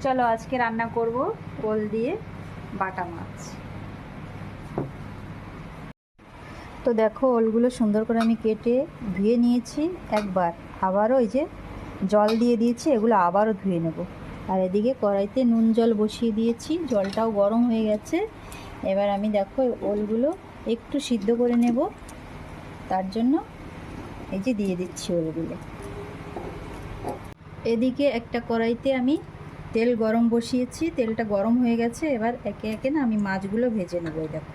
চলো আজকে রান্না করব ওল দিয়ে বাটা মাছ। তো দেখো ওলগুলো সুন্দর করে আমি কেটে ধুয়ে নিয়েছি একবার, আবারও ওই যে জল দিয়ে দিয়েছি, এগুলো আবারও ধুয়ে নেব। আর এদিকে কড়াইতে নুন জল বসিয়ে দিয়েছি, জলটাও গরম হয়ে গেছে। এবার আমি দেখো ওলগুলো একটু সিদ্ধ করে নেব, তার জন্য এই যে দিয়ে দিচ্ছি ওলগুলো। এদিকে একটা কড়াইতে আমি তেল গরম বসিয়েছি, তেলটা গরম হয়ে গেছে। এবার একে একে না আমি মাছগুলো ভেজে নেব। দেখো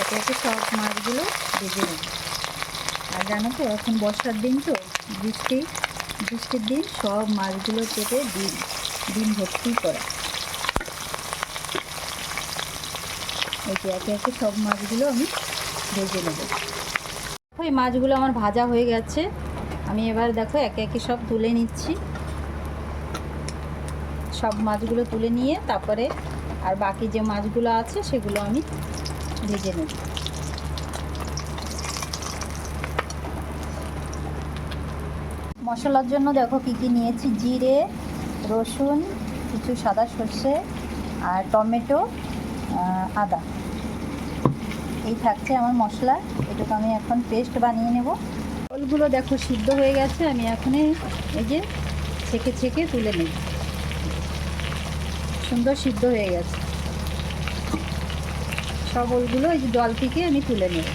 একে একে সব মাছগুলো ভেজে নেব। আর জানো তো এখন বর্ষার দিন, তো বৃষ্টির দিন, সব মাছগুলো পেটে ডিম ভর্তি করা। এই যে একে একে সব মাছগুলো আমি ভেজে নেব। ওই মাছগুলো আমার ভাজা হয়ে গেছে, আমি এবার দেখো একে একে সব তুলে নিচ্ছি। সব মাছগুলো তুলে নিয়ে তারপরে আর বাকি যে মাছগুলো আছে সেগুলো আমি ভেজে নেব। মশলার জন্য দেখো কী কী নিয়েছি: জিরে, রসুন, কিছু সাদা সর্ষে, আর টমেটো, আদা। এই থাকছে আমার মশলা। এটুকু আমি এখন পেস্ট বানিয়ে নেব। ওলগুলো দেখো সিদ্ধ হয়ে গেছে, আমি এখন এই যে ছেঁকে ছেঁকে তুলে নেব। সুন্দর সিদ্ধ হয়ে গেছে সব ওলগুলো, এই যে জল থেকে আমি তুলে নেব।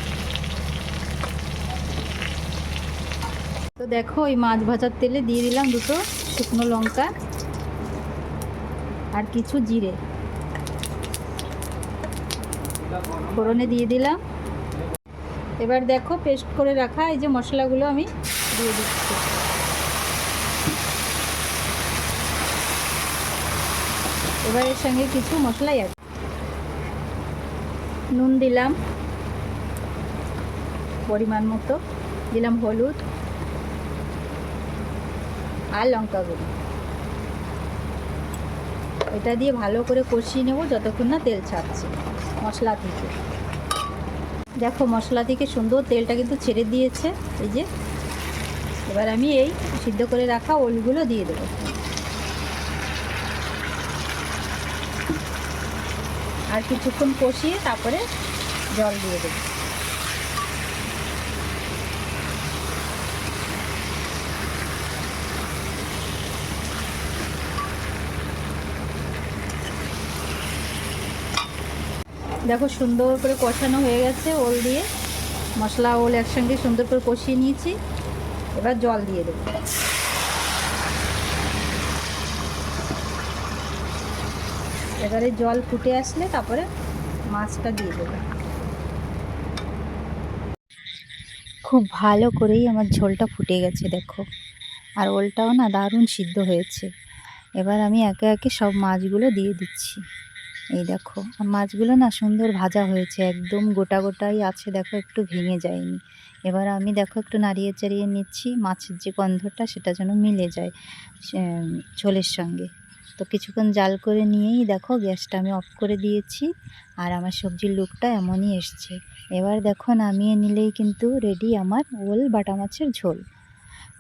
তো দেখো ওই মাছ ভাজার তেলে দিয়ে দিলাম দুটো শুকনো লঙ্কা আর কিছু জিরে, ফোড়নে দিয়ে দিলাম। এবার দেখো পেস্ট করে রাখা এই যে মশলাগুলো আমি দিয়ে দিচ্ছি। এবার এর সঙ্গে কিছু মশলাই আছে, নুন দিলাম পরিমাণ মতো, দিলাম হলুদ আর লঙ্কা গুঁড়ো। এটা দিয়ে ভালো করে কষিয়ে নেব যতক্ষণ না তেল ছাড়ছে মশলা থেকে। দেখো মশলা থেকে সুন্দর তেলটা কিন্তু ছেড়ে দিয়েছে। এই যে এবার আমি এই সিদ্ধ করে রাখা ওলগুলো দিয়ে দেবো। আর কিছুক্ষণ কষিয়ে তারপরে জল দিয়ে দেবো। দেখো সুন্দর করে কষানো হয়ে গেছে ওল দিয়ে, মশলা ওল একসঙ্গে সুন্দর করে কষিয়ে নিয়েছি। এবার জল দিয়ে দেবো। এবারে জল ফুটে আসলে তারপরে মাছটা দিয়ে দেবো। খুব ভালো করেই আমার ঝোলটা ফুটে গেছে দেখো, আর ওলটাও না দারুণ সিদ্ধ হয়েছে। এবার আমি একে একে সব মাছগুলো দিয়ে দিচ্ছি। এই দেখো আর মাছগুলো না সুন্দর ভাজা হয়েছে, একদম গোটা গোটাই আছে, দেখো একটু ভেঙে যায়নি। এবার আমি দেখো একটু নাড়িয়ে চাড়িয়ে নিচ্ছি, মাছের যে গন্ধটা সেটা যেন মিলে যায় ঝোলের সঙ্গে। তো কিছুক্ষণ জাল করে নিয়েই দেখো গ্যাসটা আমি অফ করে দিয়েছি, আর আমার সবজির লুকটা এমনই এসছে। এবার দেখো নামিয়ে নিলেই কিন্তু রেডি আমার ওল বাটা মাছের ঝোল।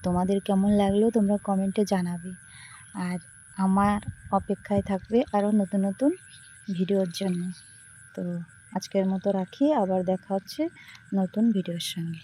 তোমাদের কেমন লাগলো তোমরা কমেন্টে জানাবে, আর আমার অপেক্ষায় থাকবে আরও নতুন নতুন ভিডিওর জন্য। তো আজকের মতো রাখি, আবার দেখা হচ্ছে নতুন ভিডিওর সঙ্গে।